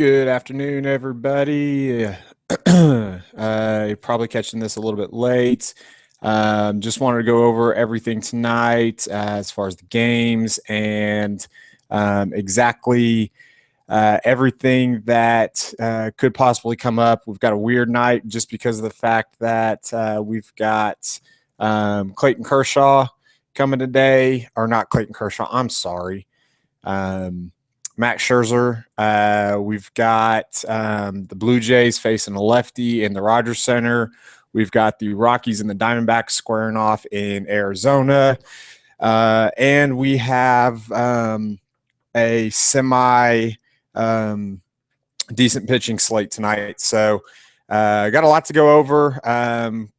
Good afternoon, everybody. You're probably catching this a little bit late. Just wanted to go over everything tonight as far as the games and exactly everything that could possibly come up. We've got a weird night just because of the fact that we've got Clayton Kershaw coming today, or not Clayton Kershaw. I'm sorry. Max Scherzer. We've got the Blue Jays facing a lefty in the Rogers Center. We've got the Rockies and the Diamondbacks squaring off in Arizona. And we have a semi decent pitching slate tonight. So got a lot to go over.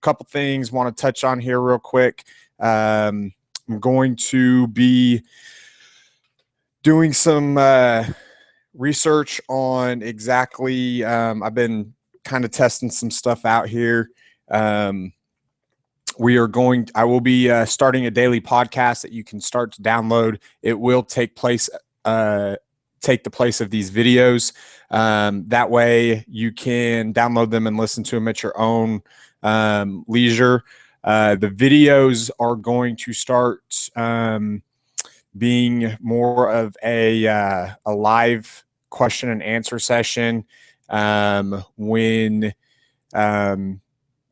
Couple things want to touch on here real quick. I'm going to be doing some research on exactly I've been kind of testing some stuff out here. I will be starting a daily podcast that you can start to download. It will take the place of these videos. That way you can download them and listen to them at your own leisure. The videos are going to start being more of a live question and answer session when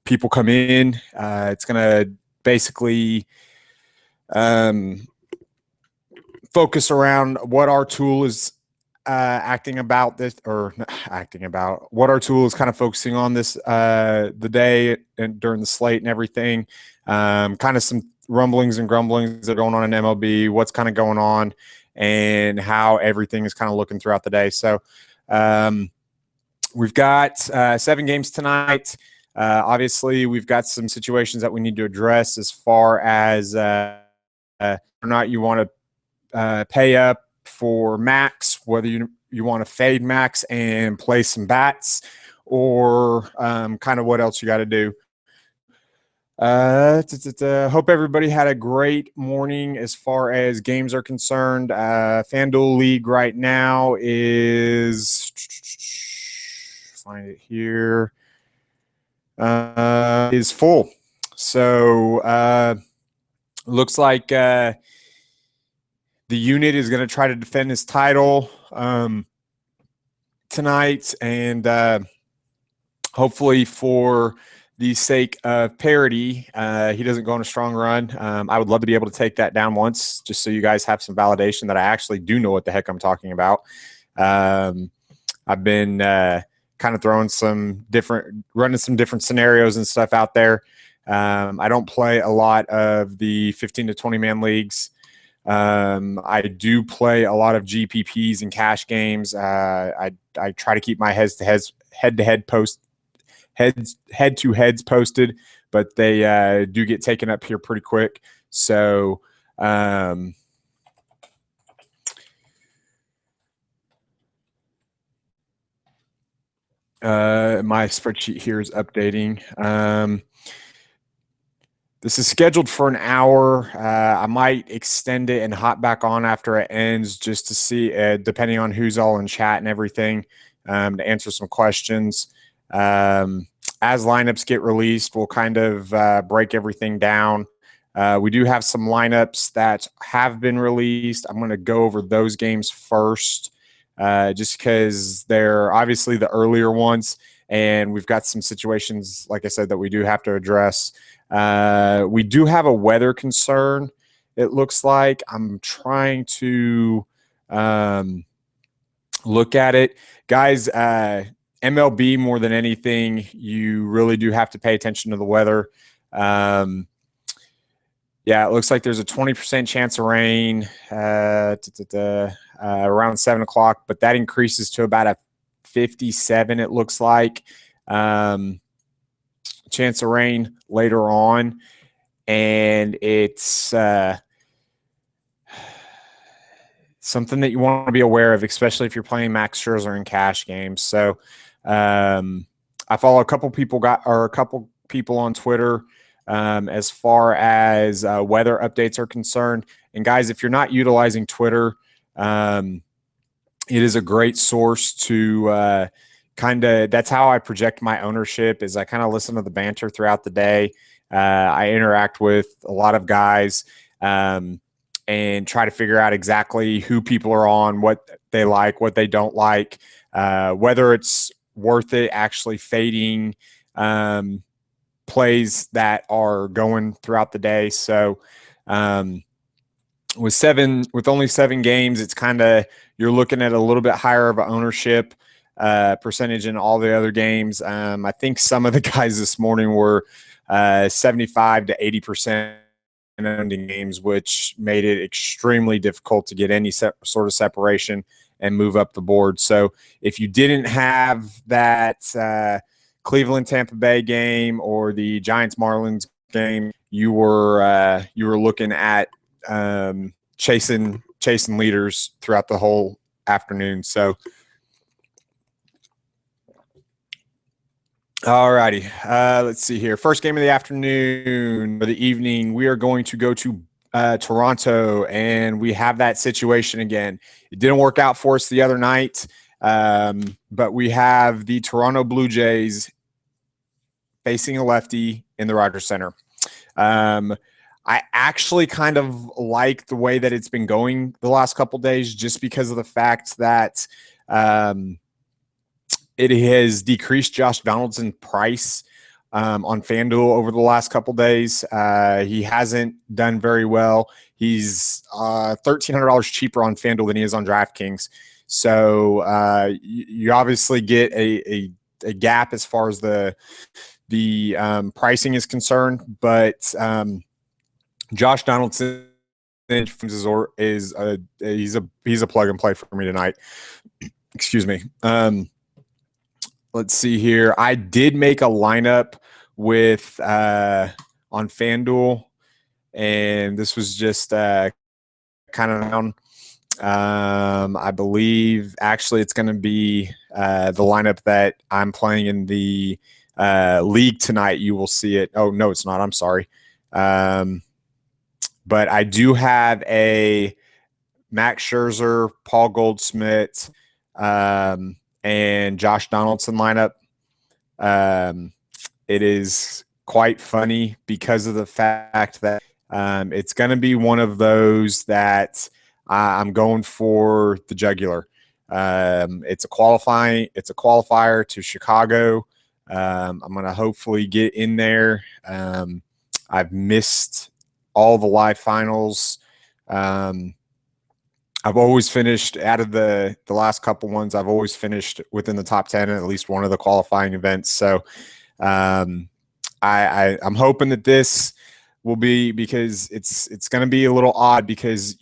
people come in. It's going to basically focus around what our tool is what our tool is kind of focusing on this the day and during the slate and everything. Kind of some rumblings and grumblings that are going on in MLB, what's kind of going on, and how everything is kind of looking throughout the day. So we've got 7 games tonight. Obviously, we've got some situations that we need to address as far as whether or not you want to pay up for Max, whether you want to fade Max and play some bats, or kind of what else you got to do. Hope everybody had a great morning as far as games are concerned. FanDuel League right now is find it here is full. So looks like the unit is going to try to defend his title tonight, and hopefully for the sake of parity, he doesn't go on a strong run. I would love to be able to take that down once, just so you guys have some validation that I actually do know what the heck I'm talking about. I've been kind of running some different scenarios and stuff out there. I don't play a lot of the 15 to 20 man leagues. I do play a lot of GPPs and cash games. I try to keep my head-to-heads posted, but they do get taken up here pretty quick. So my spreadsheet here is updating. This is scheduled for an hour. I might extend it and hop back on after it ends just to see, depending on who's all in chat and everything, to answer some questions. As lineups get released, we'll kind of break everything down. We do have some lineups that have been released. I'm going to go over those games first, just because they're obviously the earlier ones, and we've got some situations, like I said, that we do have to address. We do have a weather concern, it looks like. I'm trying to look at it. Guys, MLB, more than anything, you really do have to pay attention to the weather. Yeah, it looks like there's a 20% chance of rain around 7 o'clock, but that increases to about a 57, it looks like. Chance of rain later on, and it's something that you want to be aware of, especially if you're playing Max Scherzer in cash games. So I follow a couple people on Twitter as far as weather updates are concerned. And guys, if you're not utilizing Twitter, it is a great source to that's how I project my ownership. Is I kind of listen to the banter throughout the day. I interact with a lot of guys and try to figure out exactly who people are on, what they like, what they don't like, whether it's worth it actually fading plays that are going throughout the day. So with only 7 games, it's kind of, you're looking at a little bit higher of an ownership percentage in all the other games. I think some of the guys this morning were 75 to 80% owned in games, which made it extremely difficult to get any sort of separation and move up the board. So if you didn't have that Cleveland Tampa Bay game or the Giants Marlins game, you were looking at chasing leaders throughout the whole afternoon. So all righty, let's see here. First game of the afternoon or the evening, we are going to go to Toronto, and we have that situation again. It didn't work out for us the other night, but we have the Toronto Blue Jays facing a lefty in the Rogers Center. I actually kind of like the way that it's been going the last couple days, just because of the fact that it has decreased Josh Donaldson's price on FanDuel over the last couple days. He hasn't done very well. He's $1,300 cheaper on FanDuel than he is on DraftKings. So you obviously get a gap as far as the pricing is concerned, but Josh Donaldson is he's a plug and play for me tonight. Excuse me. Let's see here. I did make a lineup with on FanDuel, and this was just kind of down. I believe actually it's going to be the lineup that I'm playing in the league tonight. You will see it. Oh, no, it's not. I'm sorry. But I do have a Max Scherzer, Paul Goldschmidt, and Josh Donaldson lineup. It is quite funny because of the fact that it's going to be one of those that I'm going for the jugular. It's a qualifier to Chicago. I'm going to hopefully get in there. I've missed all the live finals. I've always finished out of the last couple ones. I've always finished within the top 10 at least one of the qualifying events. So I'm hoping that this will be, because it's going to be a little odd, because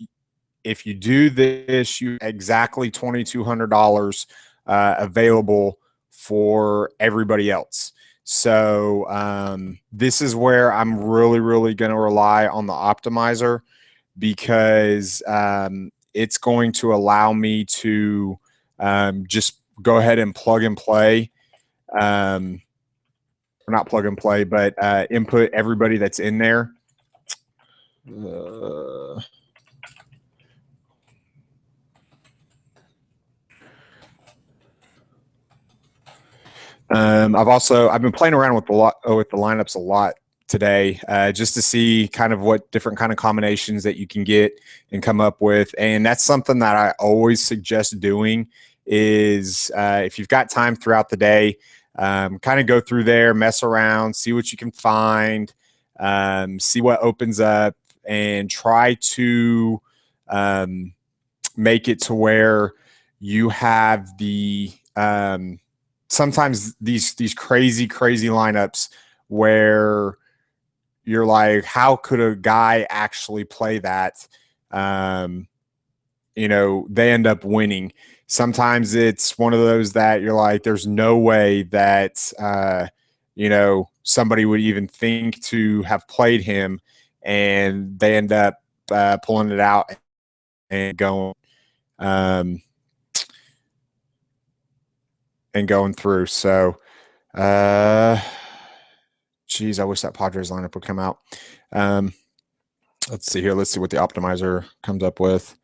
if you do this, you exactly $2,200 available for everybody else. So this is where I'm really, really going to rely on the optimizer, because it's going to allow me to just go ahead and plug and play. Or not plug and play, but input everybody that's in there. I've been playing around with the lineups a lot today, just to see kind of what different kind of combinations that you can get and come up with. And that's something that I always suggest doing is if you've got time throughout the day, kind of go through there, mess around, see what you can find, see what opens up, and try to make it to where you have the sometimes these crazy lineups where you're like, how could a guy actually play that? They end up winning. Sometimes it's one of those that you're like, there's no way that somebody would even think to have played him, and they end up pulling it out and going through. So geez, I wish that Padres lineup would come out. Let's see here. Let's see what the optimizer comes up with.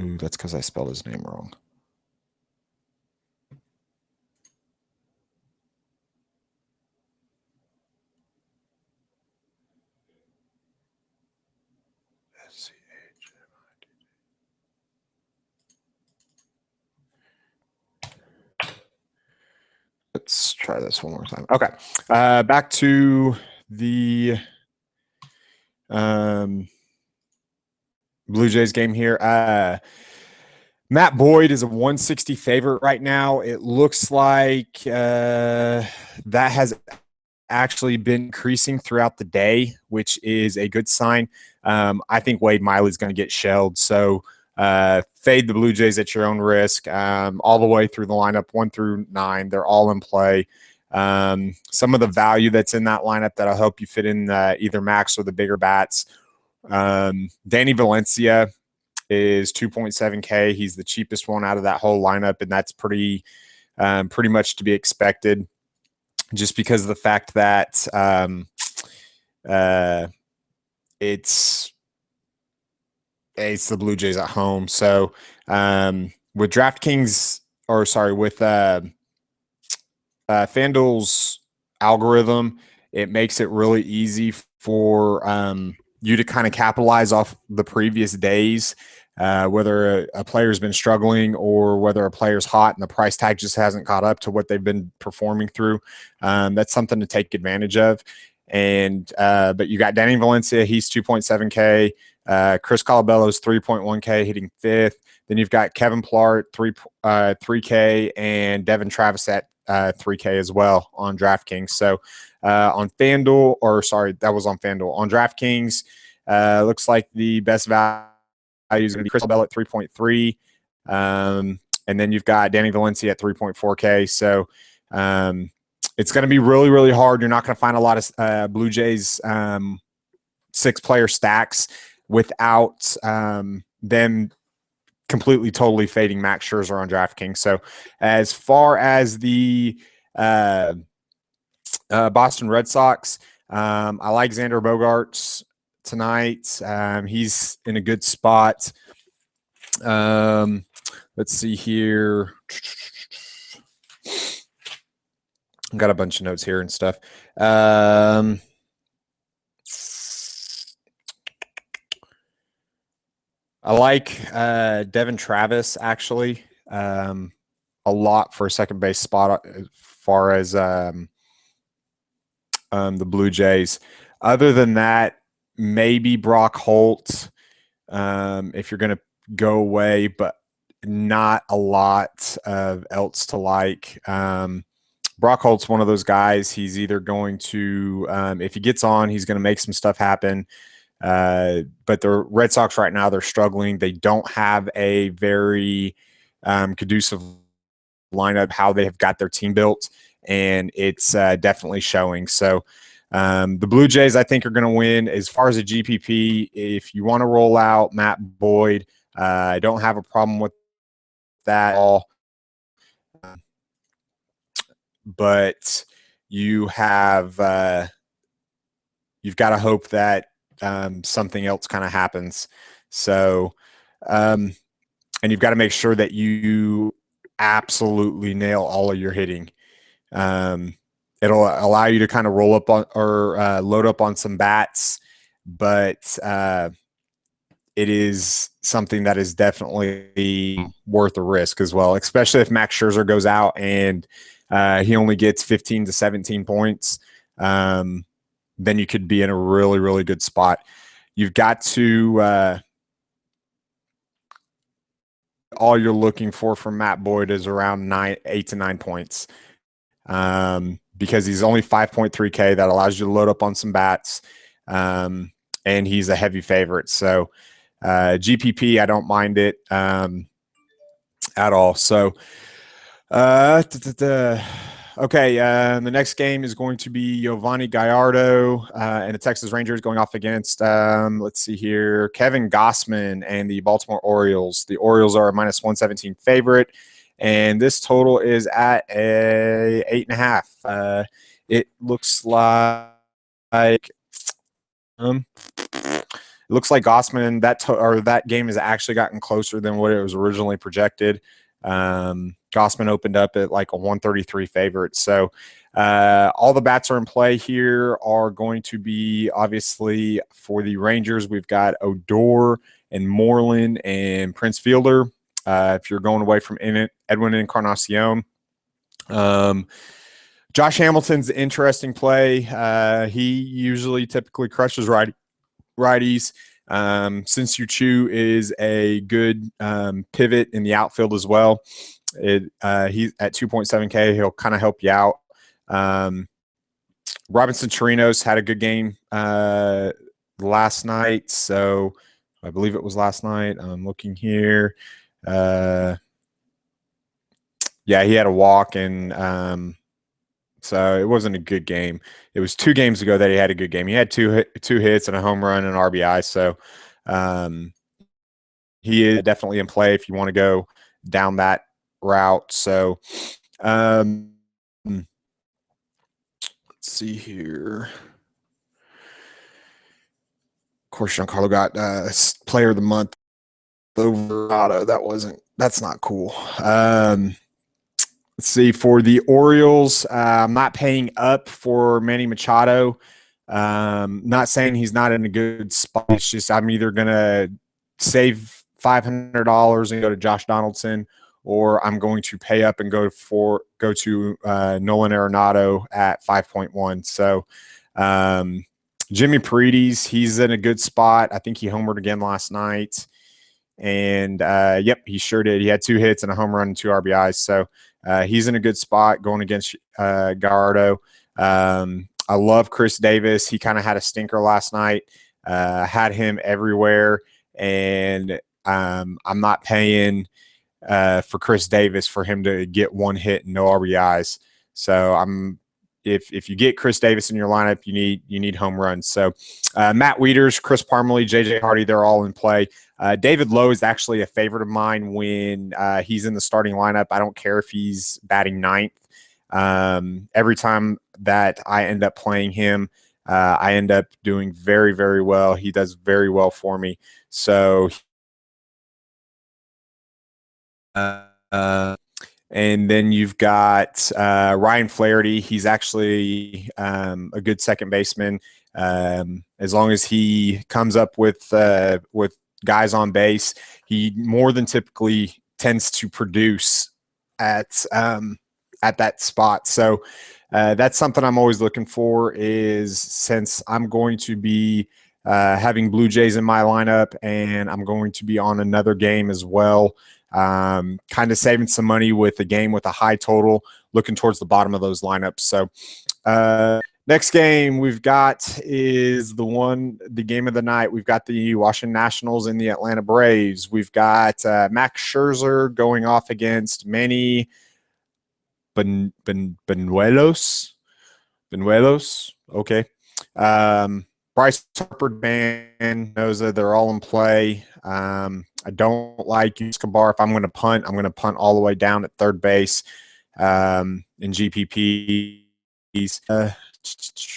Ooh, that's because I spelled his name wrong. Let's try this one more time. Okay. Back to the Blue Jays game here. Matt Boyd is a 160 favorite right now. It looks like that has actually been increasing throughout the day, which is a good sign. I think Wade Miley is going to get shelled. So fade the Blue Jays at your own risk. All the way through the lineup, 1 through 9, they're all in play. Some of the value that's in that lineup that'll help you fit in either Max or the bigger bats. Danny Valencia is 2.7K. He's the cheapest one out of that whole lineup, and that's pretty much to be expected, just because of the fact that it's the Blue Jays at home. So with DraftKings, or sorry, with FanDuel's algorithm, it makes it really easy for you to kind of capitalize off the previous days, whether a player's been struggling or whether a player's hot and the price tag just hasn't caught up to what they've been performing through. That's something to take advantage of. And but you got Danny Valencia, he's 2.7K. Chris Colabello's 3.1K, hitting 5th. Then you've got Kevin Plart, 3K, and Devin Travis at 3K as well on DraftKings. So on FanDuel, or sorry, that was on FanDuel. On DraftKings, looks like the best value is going to be Chris Bell at 3.3. And then you've got Danny Valencia at 3.4K. So it's going to be really, really hard. You're not going to find a lot of Blue Jays 6-player stacks without them completely, totally fading Max Scherzer on DraftKings. So as far as the Boston Red Sox, I like Xander Bogaerts tonight. He's in a good spot. Let's see here. I've got a bunch of notes here and stuff. I like Devin Travis, actually, a lot for a second base spot as far as the Blue Jays. Other than that, maybe Brock Holt if you're going to go away, but not a lot of else to like. Brock Holt's one of those guys. He's either going to, if he gets on, he's going to make some stuff happen. But the Red Sox right now, they're struggling. They don't have a very conducive lineup, how they have got their team built, and it's definitely showing. So the Blue Jays, I think, are going to win. As far as a GPP, if you want to roll out Matt Boyd, I don't have a problem with that at all. But you have you've got to hope that something else kind of happens. So, and you've got to make sure that you absolutely nail all of your hitting. It'll allow you to kind of roll up on or load up on some bats, but it is something that is definitely worth a risk as well, especially if Max Scherzer goes out and he only gets 15 to 17 points. Then you could be in a really, really good spot. You've got to all you're looking for from Matt Boyd is around 8 to 9 points, because he's only 5.3K. That allows you to load up on some bats, and he's a heavy favorite. So GPP, I don't mind it at all. So okay, the next game is going to be Giovanni Gallardo and the Texas Rangers going off against, let's see here, Kevin Gossman and the Baltimore Orioles. The Orioles are a -117 favorite, and this total is at a 8.5. It looks like looks like Gossman that game has actually gotten closer than what it was originally projected. Gossman opened up at like a 133 favorite. So all the bats are in play here are going to be obviously for the Rangers. We've got Odor and Moreland and Prince Fielder. If you're going away from Edwin Encarnacion. Josh Hamilton's an interesting play. He usually typically crushes righties. Shin-Soo Choo is a good pivot in the outfield as well. He's at 2.7K. He'll kind of help you out. Robinson Chirinos had a good game last night. So I believe it was last night. I'm looking here. Yeah, he had a walk, and so it wasn't a good game. It was 2 games ago that he had a good game. He had two hits and a home run and an RBI. So he is definitely in play if you want to go down that route. So let's see here. Of course, Giancarlo got Player of the Month over Otto. That's not cool. Let's see, for the Orioles, I'm not paying up for Manny Machado. Not saying he's not in a good spot. It's just I'm either going to save $500 and go to Josh Donaldson, or I'm going to pay up and go to Nolan Arenado at 5.1. So Jimmy Paredes, he's in a good spot. I think he homered again last night. And, yep, he sure did. He had 2 hits and a home run and 2 RBIs. So he's in a good spot going against Gallardo. I love Chris Davis. He kind of had a stinker last night. Had him everywhere. And I'm not paying for Chris Davis for him to get 1 hit and no RBIs. So if you get Chris Davis in your lineup, you need home runs. So Matt Wieters, Chris Parmelee, JJ Hardy, they're all in play. David Lowe is actually a favorite of mine when he's in the starting lineup. I don't care if he's batting 9th. Every time that I end up playing him, I end up doing very, very well. He does very well for me. So and then you've got Ryan Flaherty. He's actually a good second baseman. As long as he comes up with guys on base, he more than typically tends to produce at that spot. So that's something I'm always looking for, is since I'm going to be having Blue Jays in my lineup and I'm going to be on another game as well, kind of saving some money with a game with a high total, looking towards the bottom of those lineups. So next game we've got is the game of the night. We've got the Washington Nationals and the Atlanta Braves. We've got Max Scherzer going off against Manny Benuelos. Okay. Bryce Harper, Dan Noza, they're all in play. I don't like Escobar. If I'm going to punt, I'm going to punt all the way down at third base in GPPs.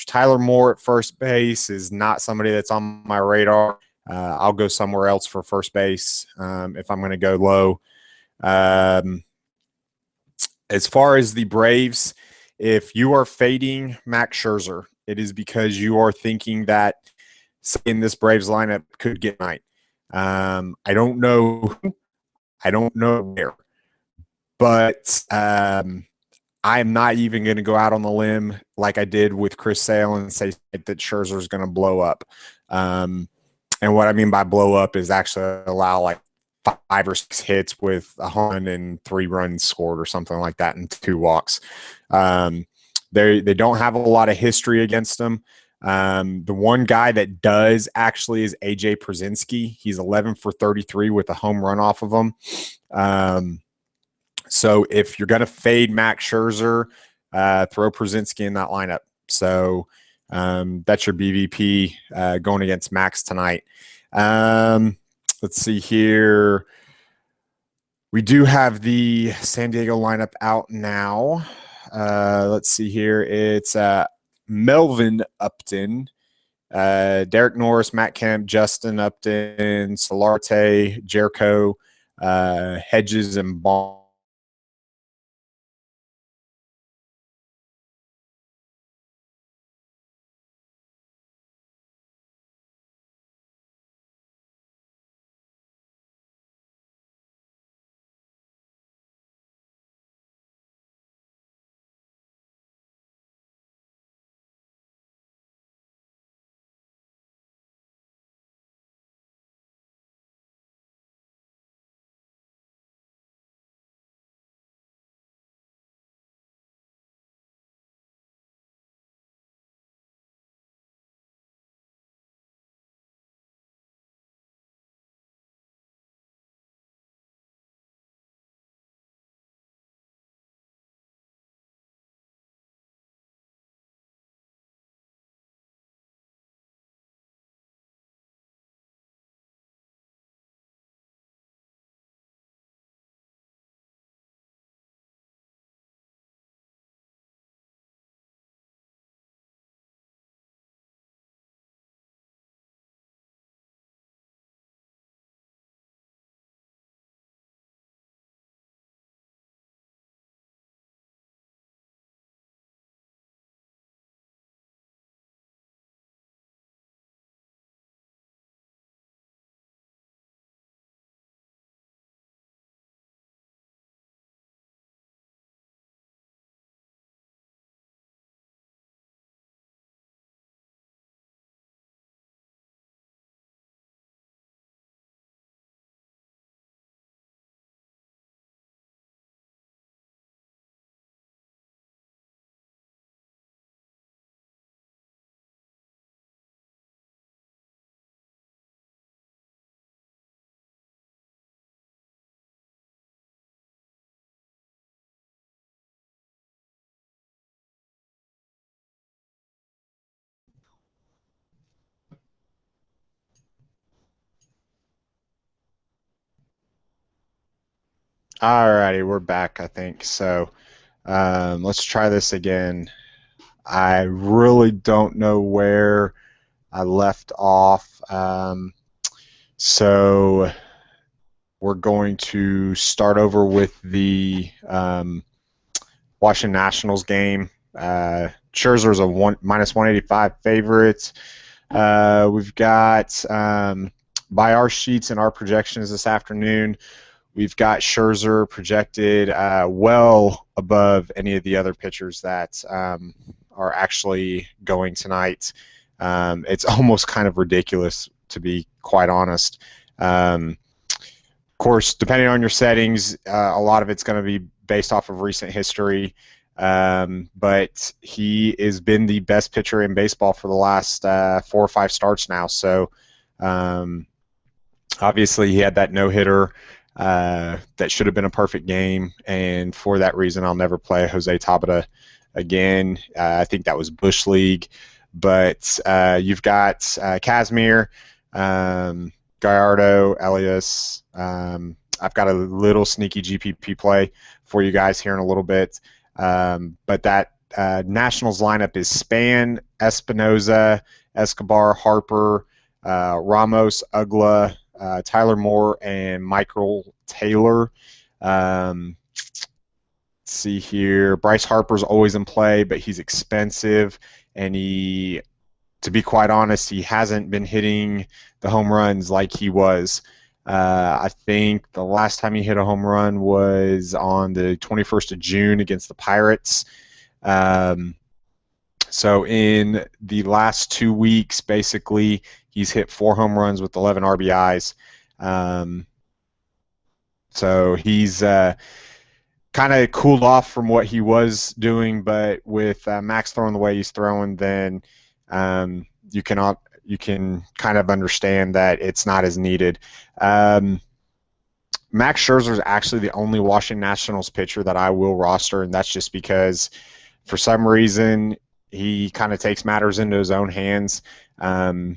Tyler Moore at first base is not somebody that's on my radar. I'll go somewhere else for first base if I'm going to go low. As far as the Braves, if you are fading Max Scherzer, it is because you are thinking that in this Braves lineup could get night. I don't know where, but I'm not even going to go out on the limb like I did with Chris Sale and say that Scherzer is going to blow up. And what I mean by blow up is actually allow like 5 or 6 hits with a home run and 3 runs scored or something like that and 2 walks. They don't have a lot of history against them. The one guy that does actually is AJ Przinsky. He's 11 for 33 with a home run off of him. So if you're going to fade Max Scherzer, throw Przinsky in that lineup. So that's your BVP going against Max tonight. Let's see here. We do have the San Diego lineup out now. Let's see here. It's Melvin Upton Derek Norris, Matt Kemp, Justin Upton, Solarte, Jericho, Hedges, and Bond. All righty, we're back, I think. So let's try this again. I really don't know where I left off. So we're going to start over with the Washington Nationals game. Scherzer's a minus 185 favorite. We've got, by our sheets and our projections this afternoon, we've got Scherzer projected well above any of the other pitchers that are actually going tonight. It's almost kind of ridiculous, to be quite honest. Of course, depending on your settings, a lot of it's going to be based off of recent history. But he has been the best pitcher in baseball for the last 4 or 5 starts now. So obviously he had that no-hitter that should have been a perfect game, and for that reason I'll never play Jose Tabata again. I think that was Bush League. But you've got Kazmir, Gallardo, Elias. I've got a little sneaky GPP play for you guys here in a little bit. But that Nationals lineup is Span, Espinoza, Escobar, Harper, Ramos, Ugla, Tyler Moore, and Michael Taylor. Let's see here. Bryce Harper's always in play, but he's expensive, and to be quite honest, he hasn't been hitting the home runs like he was. I think the last time he hit a home run was on the 21st of June against the Pirates. So in the last 2 weeks, basically, he's hit 4 home runs with 11 RBIs. So he's kind of cooled off from what he was doing, but with Max throwing the way he's throwing, then you can kind of understand that it's not as needed. Max Scherzer is actually the only Washington Nationals pitcher that I will roster, and that's just because for some reason he kind of takes matters into his own hands.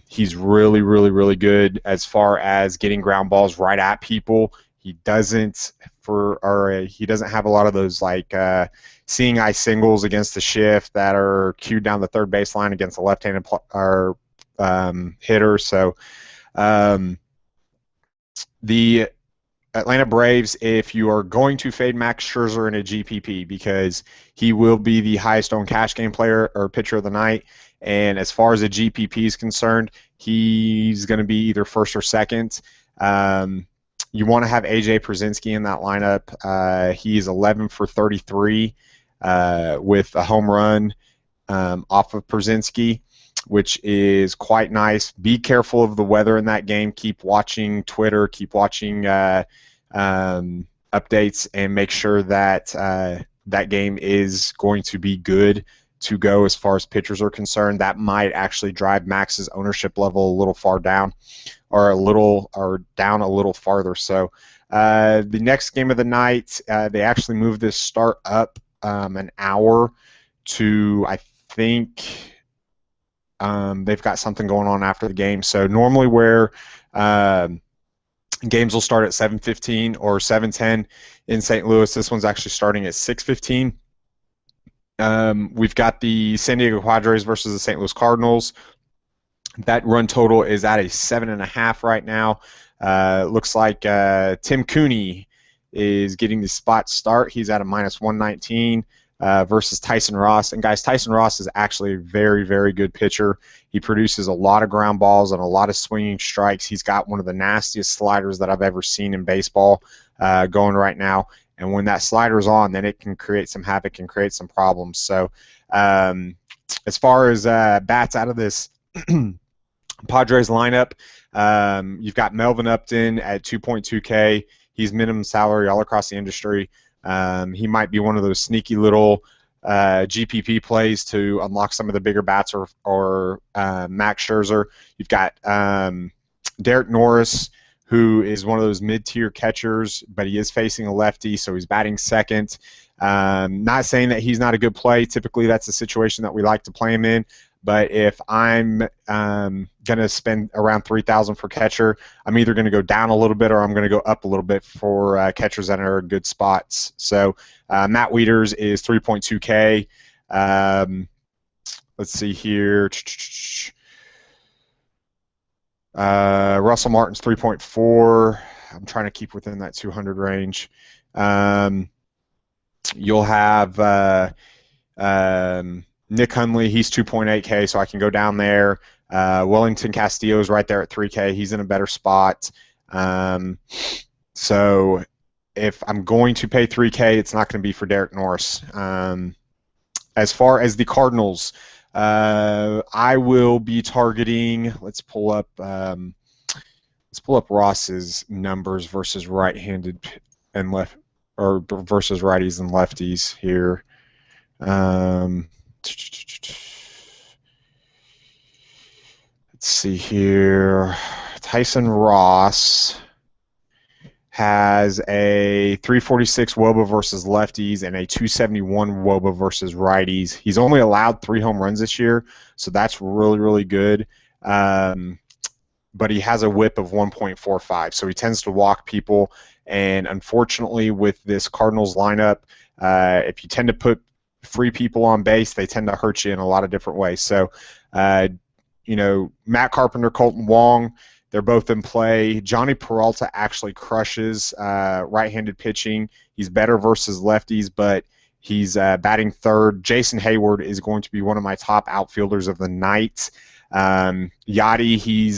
He's really, really, really good as far as getting ground balls right at people. He doesn't have a lot of those like seeing eye singles against the shift that are cued down the third baseline against a left-handed hitter. So the Atlanta Braves, if you are going to fade Max Scherzer in a GPP, because he will be the highest owned cash game player or pitcher of the night, and as far as a GPP is concerned, he's going to be either first or second. You want to have AJ Pierzynski in that lineup. He's 11 for 33 with a home run off of Pierzynski, which is quite nice. Be careful of the weather in that game. Keep watching Twitter. Keep watching updates, and make sure that that game is going to be good to go as far as pitchers are concerned. That might actually drive Max's ownership level a little far down, or down a little farther. So the next game of the night, they actually moved this start up an hour to, I think, they've got something going on after the game. So normally where games will start at 7:15 or 7:10 in St. Louis, this one's actually starting at 6:15. We've got the San Diego Padres versus the St. Louis Cardinals. That run total is at a 7.5 right now. Looks like Tim Cooney is getting the spot start. He's at a -119 versus Tyson Ross. And guys, Tyson Ross is actually a very, very good pitcher. He produces a lot of ground balls and a lot of swinging strikes. He's got one of the nastiest sliders that I've ever seen in baseball going right now. And when that slider's on, then it can create some havoc and create some problems. So as far as bats out of this Padres lineup, you've got Melvin Upton at 2.2K. He's minimum salary all across the industry. He might be one of those sneaky little GPP plays to unlock some of the bigger bats, or Max Scherzer. You've got Derek Norris, who is one of those mid-tier catchers, but he is facing a lefty, so he's batting second. Not saying that he's not a good play. Typically, that's a situation that we like to play him in. But if I'm going to spend around $3,000 for catcher, I'm either going to go down a little bit or I'm going to go up a little bit for catchers that are in good spots. So Matt Wieters is 3.2K. Let's see here. Russell Martin's 3.4. I'm trying to keep within that 200 range. You'll have Nick Hundley, he's 2.8K, so I can go down there. Wellington Castillo is right there at 3K. He's in a better spot. So if I'm going to pay 3K, it's not going to be for Derek Norris. As far as the Cardinals, I will be targeting. Let's pull up Ross's numbers versus right-handed and left, or versus righties and lefties here. Let's see here. Tyson Ross has a 346 WOBA versus lefties and a 271 WOBA versus righties. He's only allowed 3 home runs this year, so that's really, really good. But he has a whip of 1.45, so he tends to walk people. And unfortunately, with this Cardinals lineup, if you tend to put free people on base, they tend to hurt you in a lot of different ways. So, Matt Carpenter, Colton Wong, they're both in play. Johnny Peralta actually crushes right-handed pitching. He's better versus lefties, but he's batting third. Jason Hayward is going to be one of my top outfielders of the night. Yachty, he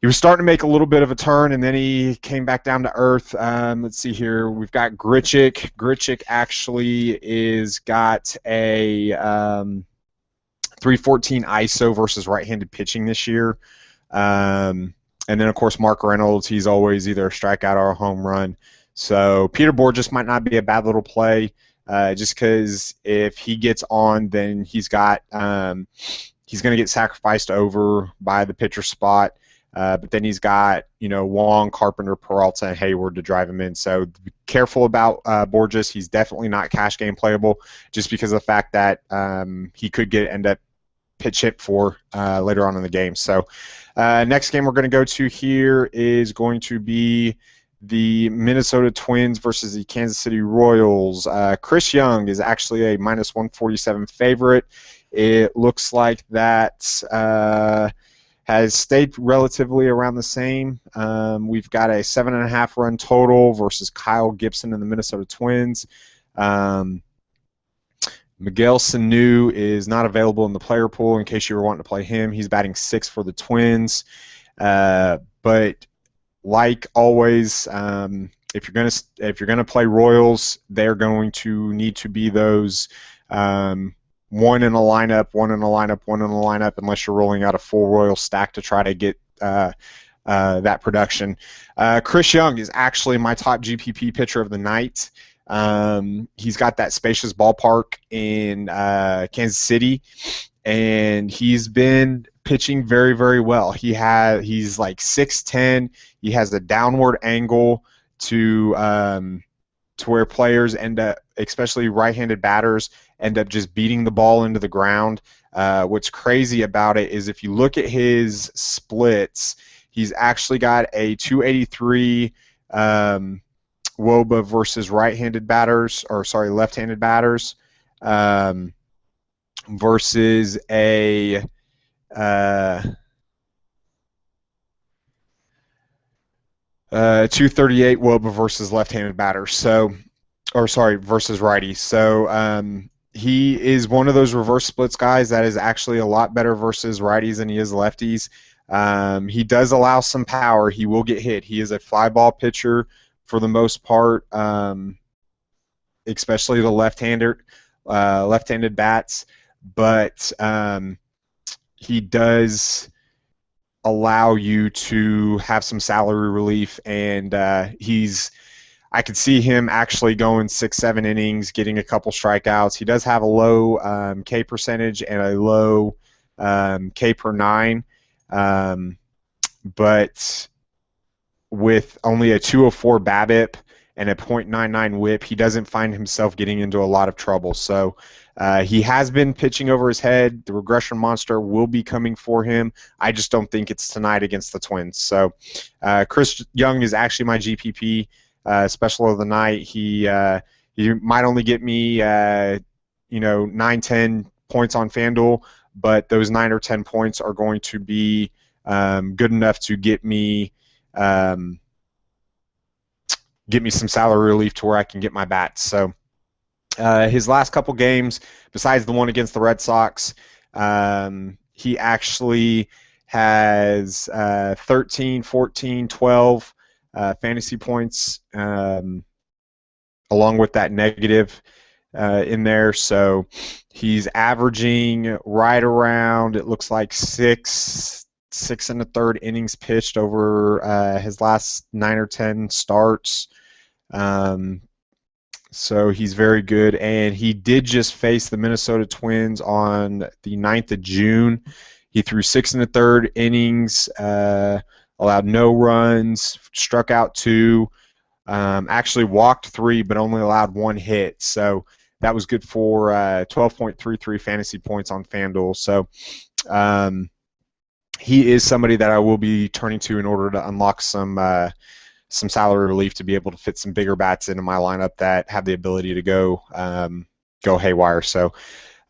was starting to make a little bit of a turn, and then he came back down to earth. Let's see here. We've got Grichuk. Grichuk actually is got a 314 ISO versus right-handed pitching this year. And then, of course, Mark Reynolds. He's always either a strikeout or a home run. So Peter Bourjos might not be a bad little play, just because if he gets on, then he's going to get sacrificed over by the pitcher spot. But then he's got, Wong, Carpenter, Peralta, and Hayward to drive him in. So be careful about Bourjos. He's definitely not cash game playable, just because of the fact that he could end up pitch hit for later on in the game. So next game we're going to go to here is going to be the Minnesota Twins versus the Kansas City Royals. Chris Young is actually a -147 favorite. It looks like that has stayed relatively around the same. We've got a 7.5 run total versus Kyle Gibson and the Minnesota Twins. Miguel Sanu is not available in the player pool in case you were wanting to play him. He's batting 6th for the Twins. But like always, if you're gonna play Royals, they're going to need to be those one in a lineup, one in a lineup, one in a lineup, unless you're rolling out a full Royal stack to try to get that production. Chris Young is actually my top GPP pitcher of the night. He's got that spacious ballpark in Kansas City, and he's been pitching very, very well. He's like 6'10". He has a downward angle to where players end up, especially right-handed batters, end up just beating the ball into the ground. What's crazy about it is if you look at his splits, he's actually got a 283 WOBA versus left-handed batters, versus a 238 WOBA versus left-handed batters. Versus righties. So he is one of those reverse splits guys that is actually a lot better versus righties than he is lefties. He does allow some power. He will get hit. He is a fly ball pitcher for the most part, especially the left-handed bats. But he does allow you to have some salary relief, and I could see him actually going 6-7 innings, getting a couple strikeouts. He does have a low K percentage and a low K per 9, but with only a 204 BABIP and a .99 WHIP, he doesn't find himself getting into a lot of trouble. So he has been pitching over his head. The regression monster will be coming for him. I just don't think it's tonight against the Twins. So Chris Young is actually my GPP special of the night. He might only get me 9-10 points on FanDuel, but those 9 or 10 points are going to be good enough to get me some salary relief to where I can get my bats. So his last couple games, besides the one against the Red Sox, he actually has 13, 14, 12 fantasy points along with that negative in there. So he's averaging right around, it looks like, 6 1/3 innings pitched over his last 9 or 10 starts. So he's very good, and he did just face the Minnesota Twins on the 9th of June. He threw 6 1/3 innings, allowed no runs, struck out 2, actually walked 3, but only allowed 1 hit. So that was good for 12.33 fantasy points on FanDuel. So he is somebody that I will be turning to in order to unlock some salary relief to be able to fit some bigger bats into my lineup that have the ability to go haywire. So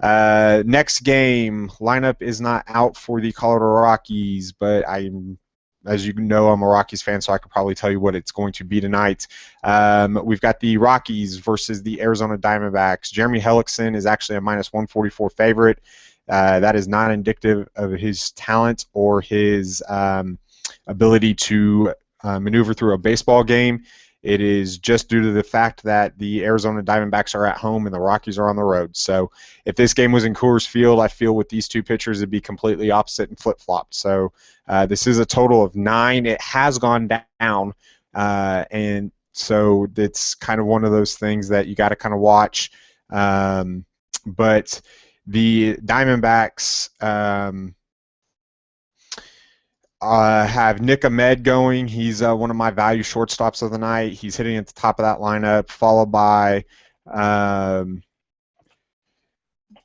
next game, lineup is not out for the Colorado Rockies, but as you know, I'm a Rockies fan, so I could probably tell you what it's going to be tonight. We've got the Rockies versus the Arizona Diamondbacks. Jeremy Hellickson is actually a -144 favorite. That is not indicative of his talent or his ability to maneuver through a baseball game. It is just due to the fact that the Arizona Diamondbacks are at home and the Rockies are on the road. So if this game was in Coors Field, I feel with these two pitchers it'd be completely opposite and flip-flopped. So this is a total of 9. It has gone down, and so it's kind of one of those things that you got to kind of watch. But the Diamondbacks have Nick Ahmed going. He's one of my value shortstops of the night. He's hitting at the top of that lineup, followed by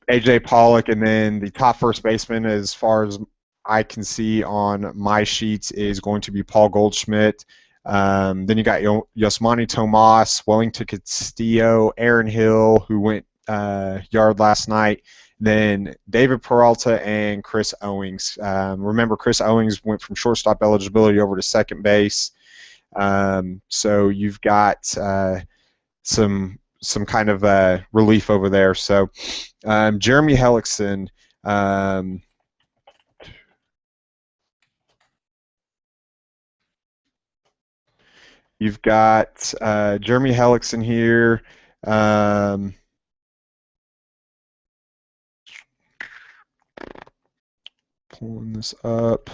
A.J. Pollock, and then the top first baseman, as far as I can see on my sheets, is going to be Paul Goldschmidt. Then you got Yasmani Tomas, Wellington Castillo, Aaron Hill, who went yard last night. then David Peralta and Chris Owings. Remember, Chris Owings went from shortstop eligibility over to second base. So you've got some kind of relief over there. So Jeremy Hellickson. You've got Jeremy Hellickson here. Pulling this up.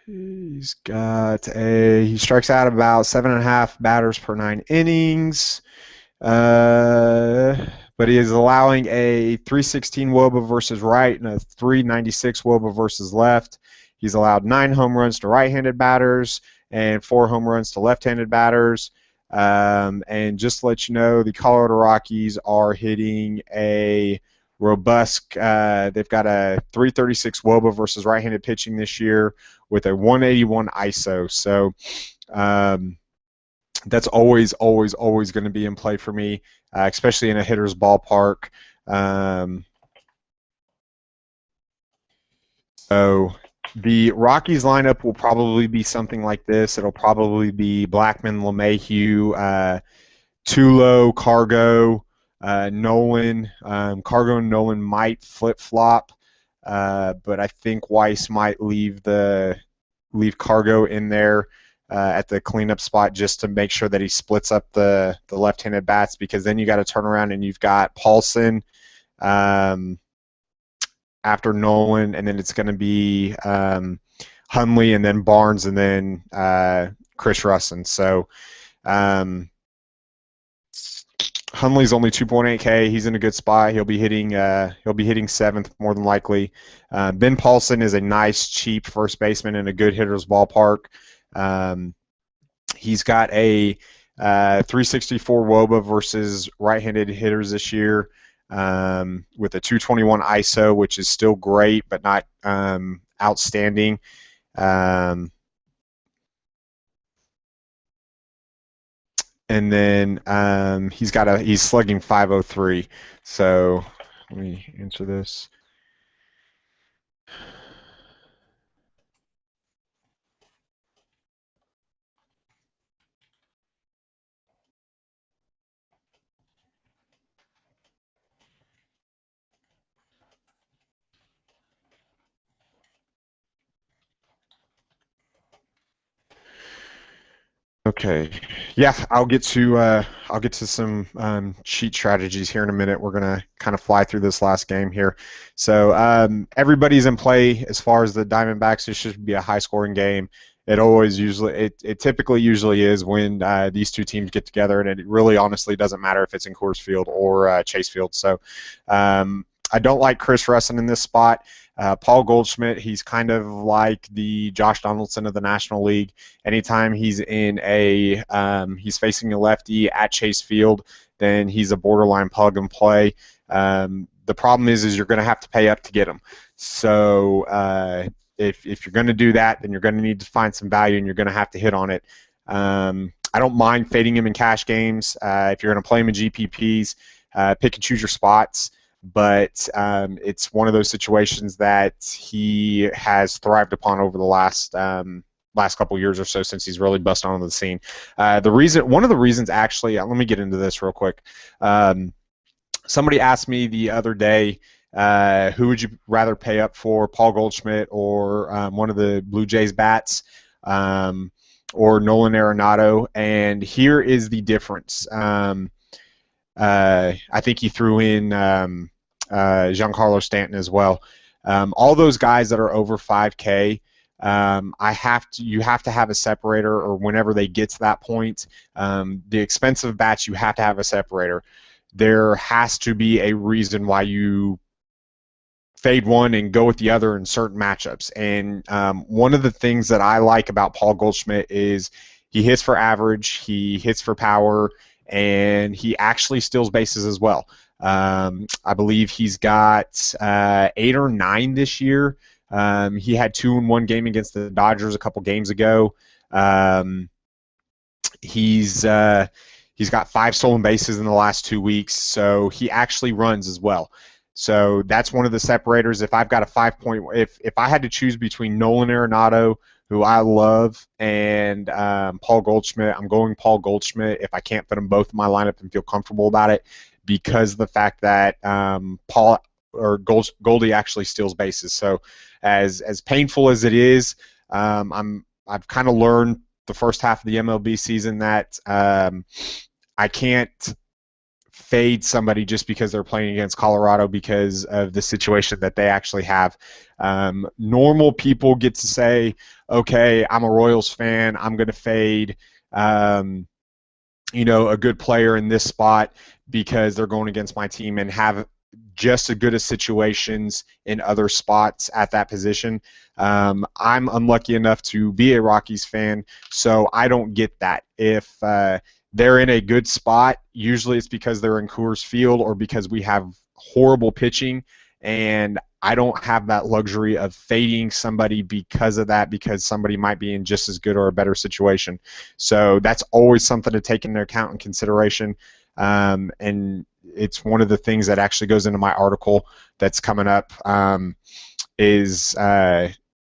He strikes out about 7.5 batters per 9 innings. But he is allowing a 316 WOBA versus right and a 396 WOBA versus left. He's allowed 9 home runs to right-handed batters and 4 home runs to left-handed batters. And just to let you know, the Colorado Rockies are hitting a robust, they've got a 336 WOBA versus right-handed pitching this year with a 181 ISO. So that's always going to be in play for me, especially in a hitter's ballpark. So the Rockies lineup will probably be something like this. It'll probably be Blackmon, LeMahieu, Tulo, Cargo, Nolan. Cargo and Nolan might flip-flop, but I think Weiss might leave Cargo in there at the cleanup spot just to make sure that he splits up the left-handed bats, because then you got to turn around and you've got Paulson after Nolan, and then it's going to be Hundley and then Barnes and then Chris Russin. So Hundley's only 2.8K. He's in a good spot. He'll be hitting 7th more than likely. Ben Paulson is a nice, cheap first baseman in a good hitter's ballpark. He's got a 364 WOBA versus right-handed hitters this year, with a 221 ISO, which is still great but not outstanding. And then he's slugging 503. So let me answer this. Okay, yeah, I'll get to some cheat strategies here in a minute. We're gonna kind of fly through this last game here. So everybody's in play as far as the Diamondbacks. It should be a high-scoring game. It typically usually is when these two teams get together, and it really honestly doesn't matter if it's in Coors Field or Chase Field. So I don't like Chris Russin in this spot. Paul Goldschmidt, he's kind of like the Josh Donaldson of the National League. Anytime he's he's facing a lefty at Chase Field, then he's a borderline plug and play. The problem is you're going to have to pay up to get him. So if you're going to do that, then you're going to need to find some value, and you're going to have to hit on it. I don't mind fading him in cash games. If you're going to play him in GPPs, pick and choose your spots. But it's one of those situations that he has thrived upon over the last couple years or so, since he's really busted onto the scene. One of the reasons, actually, let me get into this real quick. Somebody asked me the other day, who would you rather pay up for, Paul Goldschmidt or one of the Blue Jays bats, or Nolan Arenado? And here is the difference. I think he threw in Giancarlo Stanton as well. All those guys that are over 5K, you have to have a separator, or whenever they get to that point, the expensive bats, you have to have a separator. There has to be a reason why you fade one and go with the other in certain matchups. And one of the things that I like about Paul Goldschmidt is he hits for average, he hits for power, and he actually steals bases as well. I believe he's got 8 or 9 this year. He had 2 in one game against the Dodgers a couple games ago. He's He's got 5 stolen bases in the last 2 weeks, so he actually runs as well. So that's one of the separators. If I've got a 5-point, if I had to choose between Nolan Arenado, who I love, and Paul Goldschmidt, I'm going Paul Goldschmidt if I can't put them both in my lineup and feel comfortable about it, because of the fact that Goldie actually steals bases. So as painful as it is, I've kind of learned the first half of the MLB season that I can't fade somebody just because they're playing against Colorado because of the situation that they actually have. Normal people get to say, okay, I'm a Royals fan, I'm going to fade a good player in this spot because they're going against my team, and have just as good as situations in other spots at that position. I'm unlucky enough to be a Rockies fan, so I don't get that. If they're in a good spot, usually it's because they're in Coors Field or because we have horrible pitching, and I don't have that luxury of fading somebody because of that, because somebody might be in just as good or a better situation. So that's always something to take into account and consideration, and it's one of the things that actually goes into my article that's coming up, is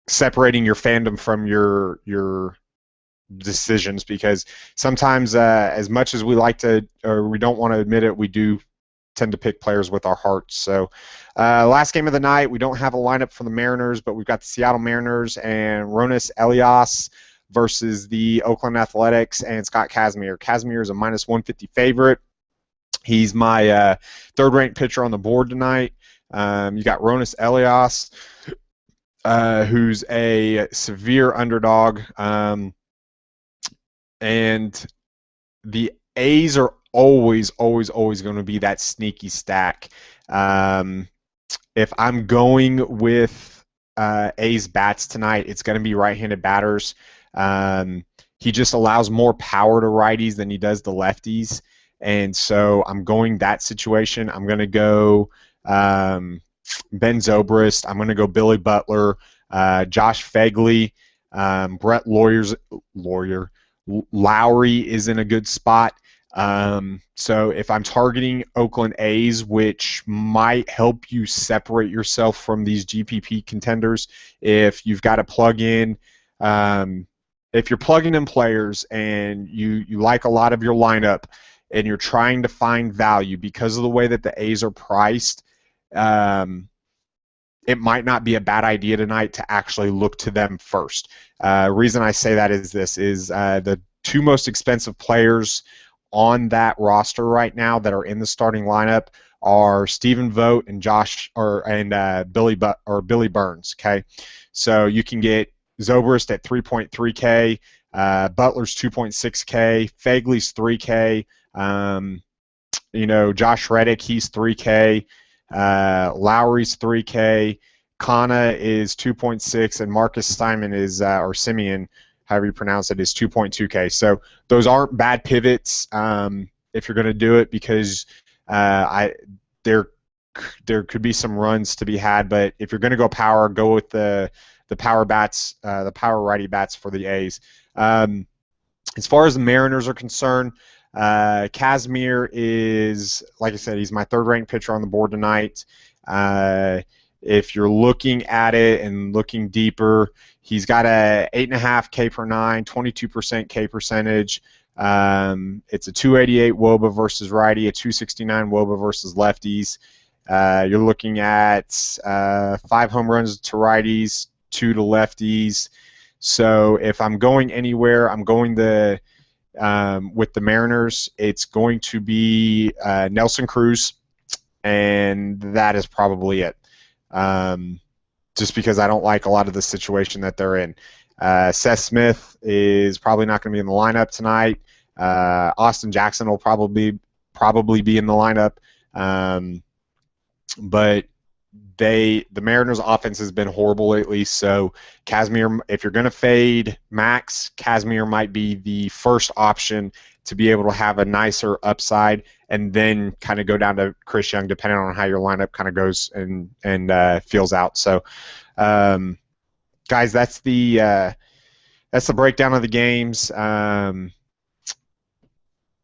separating your fandom from your decisions, because sometimes as much as we like to, or we don't want to admit it, we do tend to pick players with our hearts. So last game of the night, we don't have a lineup for the Mariners, but we've got the Seattle Mariners and Ronis Elias versus the Oakland Athletics and Scott Kazmir. Kazmir is a -150 favorite. He's my third-ranked pitcher on the board tonight. You got Ronis Elias, who's a severe underdog. And the A's are always going to be that sneaky stack. If I'm going with A's bats tonight, it's going to be right-handed batters. He just allows more power to righties than he does to lefties, and so I'm going that situation. I'm going to go Ben Zobrist. I'm going to go Billy Butler, Josh Phegley, Brett Lowry is in a good spot. So if I'm targeting Oakland A's, which might help you separate yourself from these GPP contenders, if you've got to plug in, if you're plugging in players and you like a lot of your lineup and you're trying to find value because of the way that the A's are priced, it might not be a bad idea tonight to actually look to them first. Reason I say that is the 2 most expensive players on that roster right now that are in the starting lineup are Stephen Vogt and Billy Burns. Okay, so you can get Zobrist at 3.3K, Butler's 2.6K, Phegley's 3K. Josh Reddick, he's 3K. Lowry's 3K. Kana is 2.6, and Marcus Simon is, or Simeon, however you pronounce it, is 2.2K. So those aren't bad pivots if you're going to do it, because there could be some runs to be had. But if you're going to go power, go with the power bats, the power righty bats for the A's. As far as the Mariners are concerned, Kazmir is, like I said, he's my third-ranked pitcher on the board tonight. If you're looking at it and looking deeper, he's got a 8.5 K per nine, 22% K percentage. It's a 288 WOBA versus righty, a 269 WOBA versus lefties. You're looking at 5 home runs to righties, 2 to lefties. So if I'm going anywhere, I'm going with the Mariners, it's going to be Nelson Cruz, and that is probably it. Just because I don't like a lot of the situation that they're in. Seth Smith is probably not going to be in the lineup tonight. Austin Jackson will probably be in the lineup, but the Mariners' offense has been horrible lately. So Kazmir, if you're going to fade Max, Kazmir might be the first option to be able to have a nicer upside, and then kind of go down to Chris Young, depending on how your lineup kind of goes and feels out. So, guys, that's the breakdown of the games.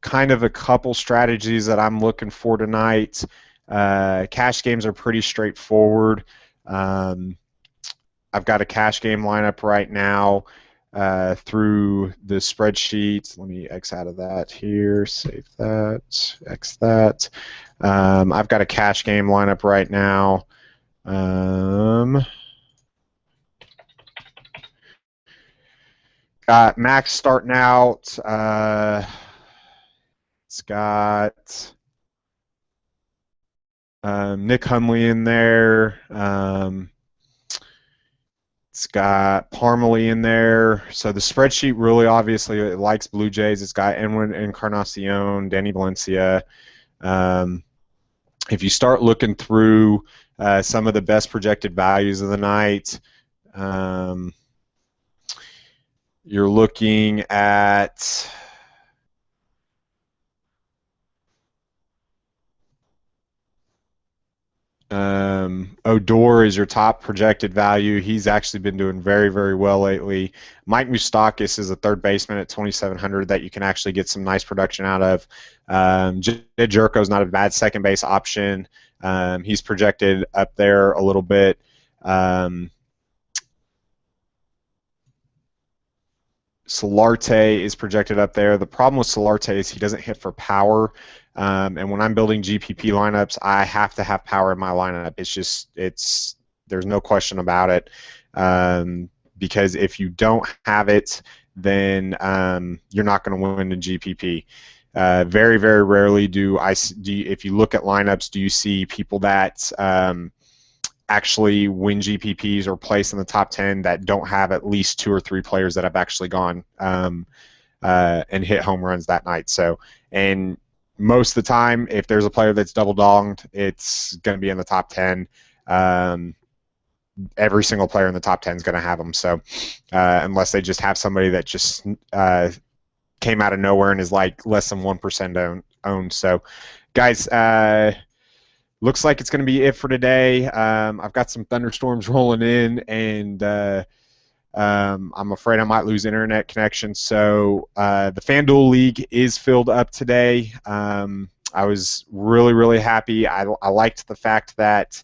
kind of a couple strategies that I'm looking for tonight. Cash games are pretty straightforward. I've got a cash game lineup right now through the spreadsheet. Let me X out of that here, save that, X that. I've got a cash game lineup right now. Got Max starting out. It's got Nick Hundley in there. It's got Parmalee in there. So the spreadsheet really obviously it likes Blue Jays. It's got Edwin Encarnacion, Danny Valencia. If you start looking through some of the best projected values of the night, you're looking at Odor is your top projected value. He's actually been doing very, very well lately. Mike Moustakas is a third baseman at 2,700 that you can actually get some nice production out of. Jed Jerko is not a bad second base option. He's projected up there a little bit. Solarte is projected up there. The problem with Solarte is he doesn't hit for power. And when I'm building GPP lineups, I have to have power in my lineup. There's no question about it. Because if you don't have it, then you're not going to win in GPP. Very, very rarely if you look at lineups, do you see people that actually win GPPs or place in the top 10 that don't have at least 2 or 3 players that have actually gone and hit home runs that night. So, and most of the time, if there's a player that's double-donged, it's going to be in the top 10. Every single player in the top 10 is going to have them. So, unless they just have somebody that just came out of nowhere and is like less than 1% owned. So, guys, looks like it's going to be it for today. I've got some thunderstorms rolling in, and I'm afraid I might lose internet connection. So the FanDuel League is filled up today. I was really, really happy. I liked the fact that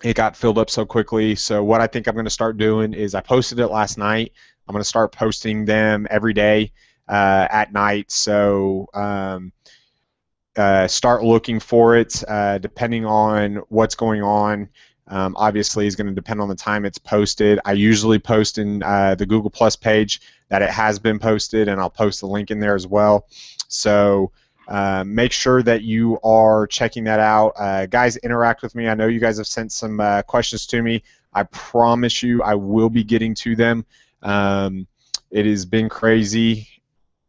it got filled up so quickly. So what I think I'm going to start doing is I posted it last night. I'm going to start posting them every day at night. So start looking for it depending on what's going on. Obviously, is going to depend on the time it's posted. I usually post in the Google Plus page that it has been posted, and I'll post the link in there as well. So make sure that you are checking that out. Guys, interact with me. I know you guys have sent some questions to me. I promise you I will be getting to them. It has been crazy,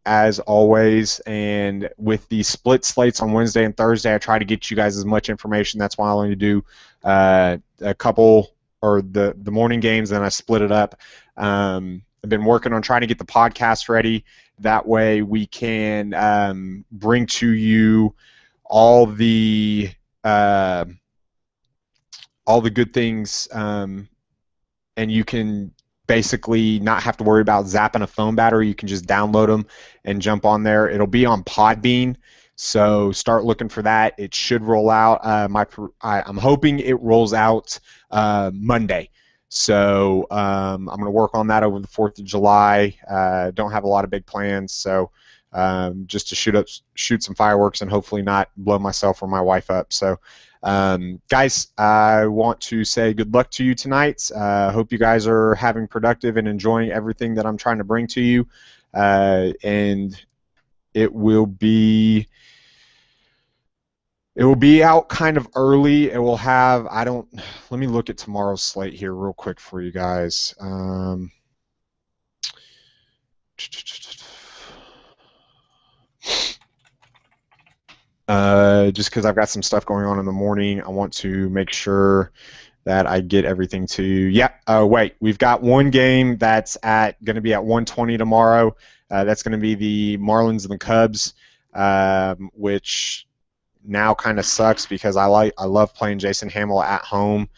as always, and with the split slates on Wednesday and Thursday, I try to get you guys as much information. That's why I only do a couple, or the morning games, and I split it up. I've been working on trying to get the podcast ready. That way we can bring to you all the good things, and you can basically not have to worry about zapping a phone battery. You can just download them and jump on there. It'll be on Podbean, so start looking for that. It should roll out. I'm hoping it rolls out Monday. So I'm going to work on that over the 4th of July. Don't have a lot of big plans, so just to shoot some fireworks and hopefully not blow myself or my wife up. So guys, I want to say good luck to you tonight. Hope you guys are having productive and enjoying everything that I'm trying to bring to you. And it will be out kind of early. It will have, let me look at tomorrow's slate here real quick for you guys. Just because I've got some stuff going on in the morning, I want to make sure that I get everything to you. Yeah, wait, we've got one game that's going to be at 1:20 tomorrow. That's going to be the Marlins and the Cubs, which now kind of sucks because I love playing Jason Hamill at home,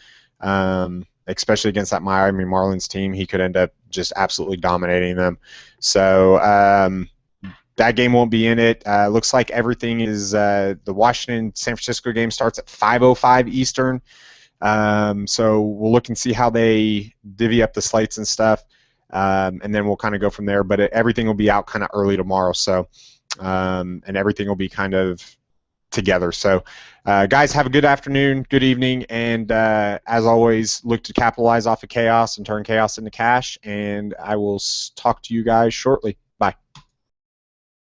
especially against that Miami Marlins team. He could end up just absolutely dominating them. So that game won't be in it. Looks like everything is the Washington-San Francisco game starts at 5:05 Eastern. So we'll look and see how they divvy up the slates and stuff, and then we'll kind of go from there. But everything will be out kind of early tomorrow, so and everything will be kind of together. So, guys, have a good afternoon, good evening, and as always, look to capitalize off of chaos and turn chaos into cash. And I will talk to you guys shortly.